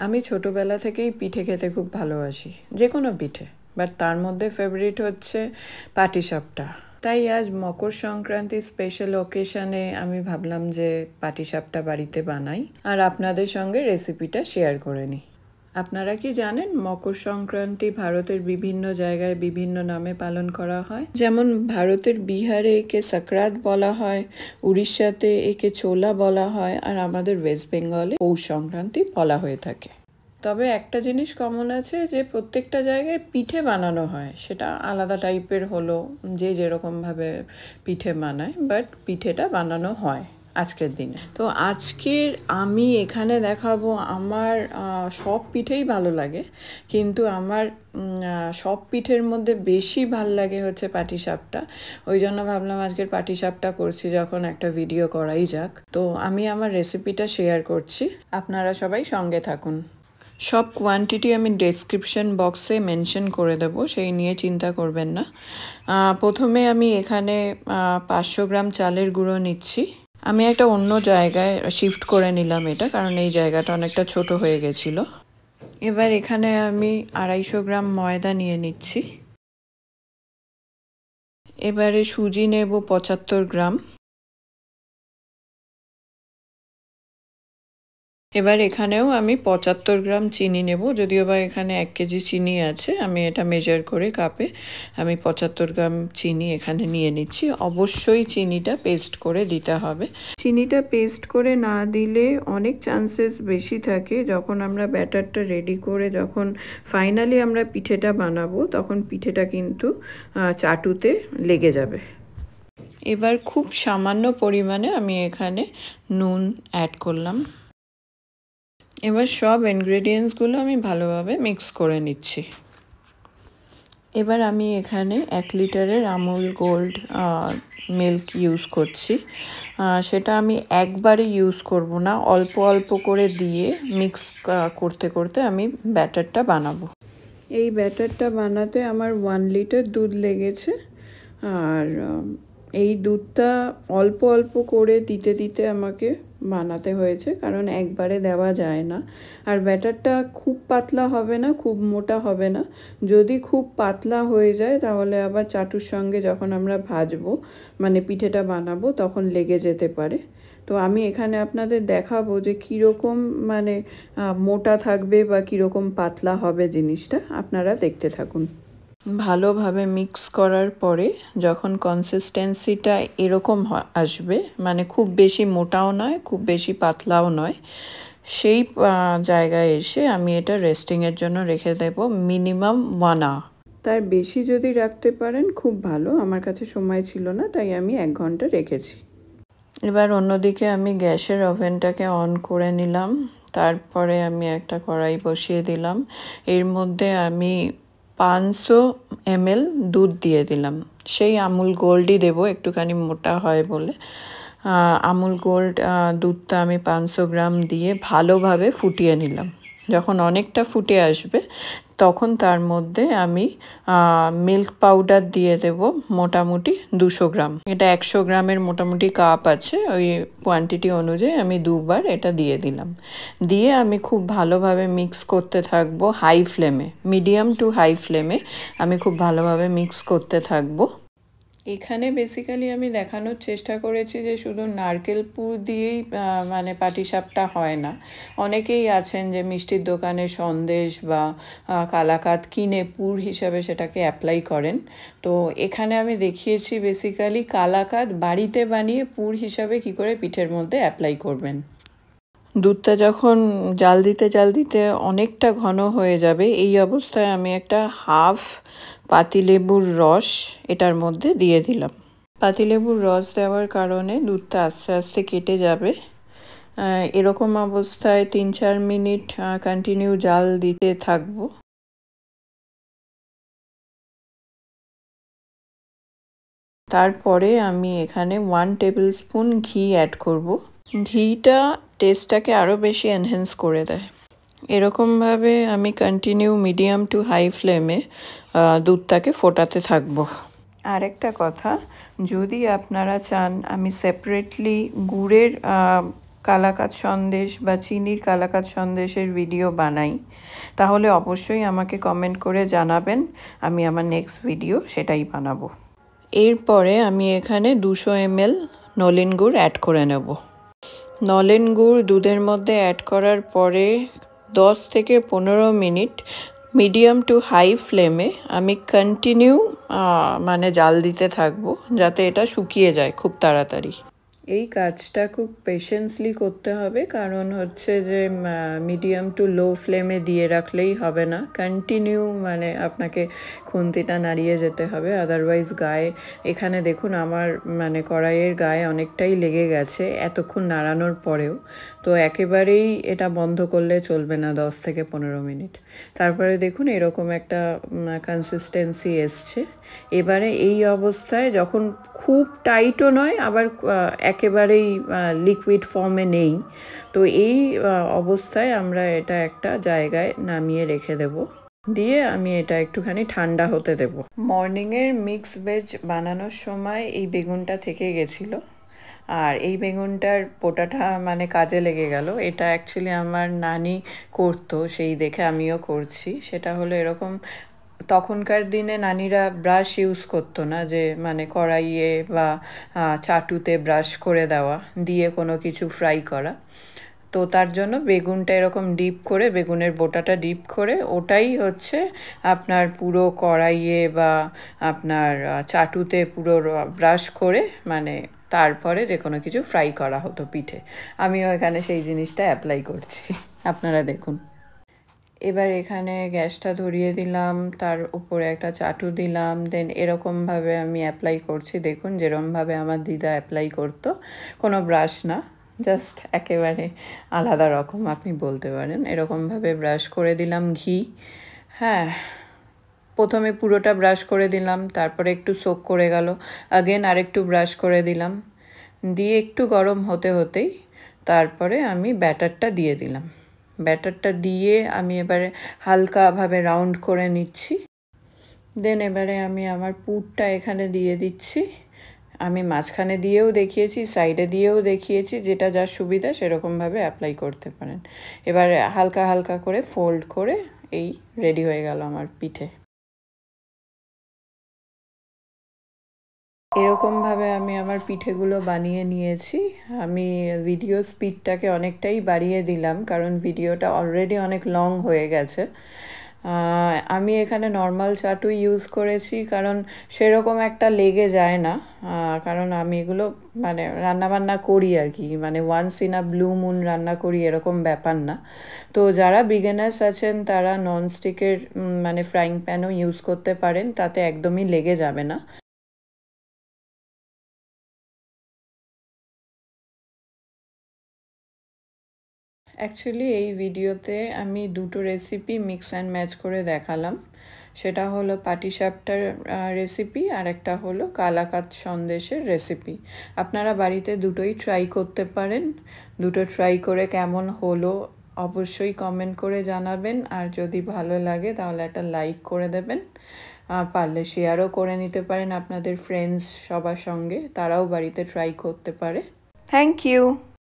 আমি ছোটোবেলা থেকেই পিঠে খেতে খুব ভালোবাসি, যে কোনো পিঠে, বাট তার মধ্যে ফেভারিট হচ্ছে পাটিসাপটা। তাই আজ মকর সংক্রান্তি স্পেশাল ওকেশনে আমি ভাবলাম যে পাটিসাপটা বাড়িতে বানাই আর আপনাদের সঙ্গে রেসিপিটা শেয়ার করে নিই। আপনারা কি জানেন মকর সংক্রান্তি ভারতের বিভিন্ন জায়গায় বিভিন্ন নামে পালন করা হয়? যেমন ভারতের বিহারে একে সংক্রান্ত বলা হয়, উড়িষ্যাতে একে ছোলা বলা হয়, আর আমাদের ওয়েস্ট বেঙ্গলে পৌষ সংক্রান্তি বলা হয়ে থাকে। তবে একটা জিনিস কমন আছে যে প্রত্যেকটা জায়গায় পিঠে বানানো হয়, সেটা আলাদা টাইপের হলো, যে যেরকমভাবে পিঠে বানায়, বাট পিঠেটা বানানো হয় আজকের দিনে। তো আজকের আমি এখানে দেখাবো আমার সব পিঠেই ভালো লাগে, কিন্তু আমার সব পিঠের মধ্যে বেশি ভাল লাগে হচ্ছে পাটিসাপটা। ওই জন্য ভাবলাম আজকের পাটিসাপটা করছি যখন, একটা ভিডিও করাই যাক। তো আমি আমার রেসিপিটা শেয়ার করছি, আপনারা সবাই সঙ্গে থাকুন। সব কোয়ান্টিটি আমি ডেসক্রিপশন বক্সে মেনশন করে দেবো, সেই নিয়ে চিন্তা করবেন না। প্রথমে আমি এখানে 500 গ্রাম চালের গুঁড়ো নিচ্ছি। আমি একটা অন্য জায়গায় শিফট করে নিলাম এটা, কারণ এই জায়গাটা অনেকটা ছোট হয়ে গেছিল। এবার এখানে আমি 250 গ্রাম ময়দা নিয়ে নিচ্ছি। এবারে সুজি নেব 75 গ্রাম। এবার এখানেও আমি 75 গ্রাম চিনি নেব, যদিও বা এখানে 1 কেজি চিনি আছে, আমি এটা মেজার করে কাপে আমি 75 গ্রাম চিনি এখানে নিয়ে নিচ্ছি। অবশ্যই চিনিটা পেস্ট করে দিতে হবে। চিনিটা পেস্ট করে না দিলে অনেক চান্সেস বেশি থাকে যখন আমরা ব্যাটারটা রেডি করে যখন ফাইনালি আমরা পিঠেটা বানাবো, তখন পিঠেটা কিন্তু চাটুতে লেগে যাবে। এবার খুব সামান্য পরিমাণে আমি এখানে নুন অ্যাড করলাম। এবার সব ইনগ্রেডিয়েন্টসগুলো আমি ভালোভাবে মিক্স করে নিচ্ছি। এবার আমি এখানে 1 লিটারের আমুল গোল্ড মিল্ক ইউজ করছি। সেটা আমি একবারে ইউজ করব না, অল্প অল্প করে দিয়ে মিক্স করতে করতে আমি ব্যাটারটা বানাবো। এই ব্যাটারটা বানাতে আমার 1 লিটার দুধ লেগেছে, আর এই দুধটা অল্প অল্প করে দিতে দিতে আমাকে বানাতে হয়েছে, কারণ একবারে দেওয়া যায় না। আর ব্যাটারটা খুব পাতলা হবে না, খুব মোটা হবে না। যদি খুব পাতলা হয়ে যায় তাহলে আবার চাটুর সঙ্গে যখন আমরা ভাজবো, মানে পিঠেটা বানাবো, তখন লেগে যেতে পারে। তো আমি এখানে আপনাদের দেখাবো যে কীরকম মানে মোটা থাকবে বা কীরকম পাতলা হবে জিনিসটা, আপনারা দেখতে থাকুন। ভালোভাবে মিক্স করার পরে যখন কনসিস্টেন্সিটা এরকম আসবে, মানে খুব বেশি মোটাও নয়, খুব বেশি পাতলাও নয়, সেই জায়গায় এসে আমি এটা রেস্টিংয়ের জন্য রেখে দেব মিনিমাম 1 আওয়ার। তার বেশি যদি রাখতে পারেন খুব ভালো, আমার কাছে সময় ছিল না তাই আমি 1 ঘন্টা রেখেছি। এবার অন্যদিকে আমি গ্যাসের ওভেনটাকে অন করে নিলাম। তারপরে আমি একটা কড়াই বসিয়ে দিলাম। এর মধ্যে আমি 500 ml দুধ দিয়ে দিলাম। সেই আমুল গোল্ডই দেবো, একটুখানি মোটা হয় বলে। আমুল গোল্ড দুধটা আমি 500 গ্রাম দিয়ে ভালোভাবে ফুটিয়ে নিলাম। যখন অনেকটা ফুটে আসবে তখন তার মধ্যে আমি মিল্ক পাউডার দিয়ে দেব মোটামুটি 200 গ্রাম। এটা 100 গ্রামের মোটামুটি কাপ আছে, ওই কোয়ান্টিটি অনুযায়ী আমি 2 বার এটা দিয়ে দিলাম। দিয়ে আমি খুব ভালোভাবে মিক্স করতে থাকবো হাই ফ্লেমে, মিডিয়াম টু হাই ফ্লেমে আমি খুব ভালোভাবে মিক্স করতে থাকবো। এখানে বেসিক্যালি আমি দেখানোর চেষ্টা করেছি যে শুধু নারকেল পুর দিয়েই মানে পাটিসাপটা হয় না। অনেকেই আছেন যে মিষ্টির দোকানে সন্দেশ বা কালাকাঁদ কিনে পুর হিসাবে সেটাকে অ্যাপ্লাই করেন। তো এখানে আমি দেখিয়েছি বেসিক্যালি কালাকাঁদ বাড়িতে বানিয়ে পুর হিসাবে কি করে পিঠের মধ্যে অ্যাপ্লাই করবেন। দুধটা যখন জাল দিতে অনেকটা ঘন হয়ে যাবে, এই অবস্থায় আমি একটা হাফ পাতিলেবুর রস এটার মধ্যে দিয়ে দিলাম। পাতিলেবুর রস দেওয়ার কারণে দুধটা আস্তে আস্তে কেটে যাবে। এরকম অবস্থায় 3-4 মিনিট কন্টিনিউ জাল দিতে থাকবো। তারপরে আমি এখানে 1 টেবিল স্পুন ঘি অ্যাড করব। ঘিটা টেস্টটাকে আরও বেশি এনহ্যান্স করে দেয়। এরকমভাবে আমি কন্টিনিউ মিডিয়াম টু হাই ফ্লেমে দুধটাকে ফোটাতে থাকবো। আরেকটা কথা, যদি আপনারা চান আমি সেপারেটলি গুড়ের কালাকাঁদ সন্দেশ বা চিনির কালাকাঁদ সন্দেশের ভিডিও বানাই, তাহলে অবশ্যই আমাকে কমেন্ট করে জানাবেন, আমি আমার নেক্সট ভিডিও সেটাই বানাবো। এরপরে আমি এখানে 200 ml নলেন গুড় অ্যাড করে নেব। নলেন গুড় দুধের মধ্যে অ্যাড করার পরে 10 থেকে 15 মিনিট মিডিয়াম টু হাই ফ্লেমে আমি কন্টিনিউ মানে জাল দিতে থাকবো, যাতে এটা শুকিয়ে যায় খুব তাড়াতাড়ি। এই কাজটা খুব পেশেন্সলি করতে হবে, কারণ হচ্ছে যে মিডিয়াম টু লো ফ্লেমে দিয়ে রাখলেই হবে না, কন্টিনিউ মানে আপনাকে খুন্তিটা নাড়িয়ে যেতে হবে, আদারওয়াইজ গায়ে, এখানে দেখুন আমার মানে কড়াইয়ের গায়ে অনেকটাই লেগে গেছে এতক্ষণ নাড়ানোর পরেও। তো একেবারেই এটা বন্ধ করলে চলবে না 10 থেকে 15 মিনিট। তারপরে দেখুন এরকম একটা কনসিস্টেন্সি এসছে। এবারে এই অবস্থায় যখন খুব টাইটও নয় আবার একেবারেই লিকুইড ফর্মে নেই, তো এই অবস্থায় আমরা এটা একটা জায়গায় নামিয়ে রেখে দেব, দিয়ে আমি এটা একটুখানি ঠান্ডা হতে দেব। মর্নিংয়ের মিক্স ভেজ বানানোর সময় এই বেগুনটা থেকে গেছিলো, আর এই বেগুনটার পোটাটা মানে কাজে লেগে গেল। এটা অ্যাকচুয়ালি আমার নানি করতো, সেই দেখে আমিও করছি। সেটা হলো এরকম, তখনকার দিনে নানিরা ব্রাশ ইউজ করতো না, যে মানে কড়াইয়ে বা চাটুতে ব্রাশ করে দেওয়া দিয়ে কোনো কিছু ফ্রাই করা। তো তার জন্য বেগুনটা এরকম ডিপ করে, বেগুনের বোটাটা ডিপ করে ওটাই হচ্ছে আপনার পুরো কড়াইয়ে বা আপনার চাটুতে পুরো ব্রাশ করে মানে তারপরে যে কোনো কিছু ফ্রাই করা হতো পিঠে। আমিও এখানে সেই জিনিসটা অ্যাপ্লাই করছি, আপনারা দেখুন। এবার এখানে গ্যাসটা ধরিয়ে দিলাম, তার উপরে একটা চাটু দিলাম, দেন এরকমভাবে আমি অ্যাপ্লাই করছি। দেখুন যেরকমভাবে আমার দিদা অ্যাপ্লাই করতো, কোনো ব্রাশ না, জাস্ট একেবারে আলাদা রকম আপনি বলতে পারেন। এরকমভাবে ব্রাশ করে দিলাম ঘি। হ্যাঁ, প্রথমে পুরোটা ব্রাশ করে দিলাম, তারপরে একটু সোক করে গেল, আগেন আরেকটু ব্রাশ করে দিলাম, দিয়ে একটু গরম হতে হতেই তারপরে আমি ব্যাটারটা দিয়ে দিলাম। ব্যাটারটা দিয়ে আমি এবারে হালকাভাবে রাউন্ড করে নিচ্ছি। দেন এবারে আমি আমার পুরটা এখানে দিয়ে দিচ্ছি। আমি মাঝখানে দিয়েও দেখিয়েছি, সাইডে দিয়েও দেখিয়েছি, যেটা যার সুবিধা সেরকমভাবে অ্যাপ্লাই করতে পারেন। এবারে হালকা হালকা করে ফোল্ড করে এই রেডি হয়ে গেল আমার পিঠে। এরকমভাবে আমি আমার পিঠেগুলো বানিয়ে নিয়েছি। আমি ভিডিও স্পিডটাকে অনেকটাই বাড়িয়ে দিলাম, কারণ ভিডিওটা অলরেডি অনেক লং হয়ে গেছে। আমি এখানে নর্মাল চাটু ইউজ করেছি, কারণ সেরকম একটা লেগে যায় না, কারণ আমি এগুলো মানে রান্নাবান্না করি আর কি, মানে once in a blue moon রান্না করি এরকম ব্যাপার না। তো যারা বিগিনার্স আছেন তারা ননস্টিকের মানে ফ্রাইং প্যানও ইউজ করতে পারেন, তাতে একদমই লেগে যাবে না। অ্যাকচুয়ালি এই ভিডিওতে আমি দুটো রেসিপি মিক্স অ্যান্ড ম্যাচ করে দেখালাম। সেটা হলো পাটিসাপটার রেসিপি, আর একটা হলো কালাকাঁদ সন্দেশের রেসিপি। আপনারা বাড়িতে দুটোই ট্রাই করতে পারেন। দুটো ট্রাই করে কেমন হলো অবশ্যই কমেন্ট করে জানাবেন, আর যদি ভালো লাগে তাহলে একটা লাইক করে দেবেন। পারলে শেয়ারও করে নিতে পারেন আপনাদের ফ্রেন্ডস সবার সঙ্গে, তারাও বাড়িতে ট্রাই করতে পারে। Thank you.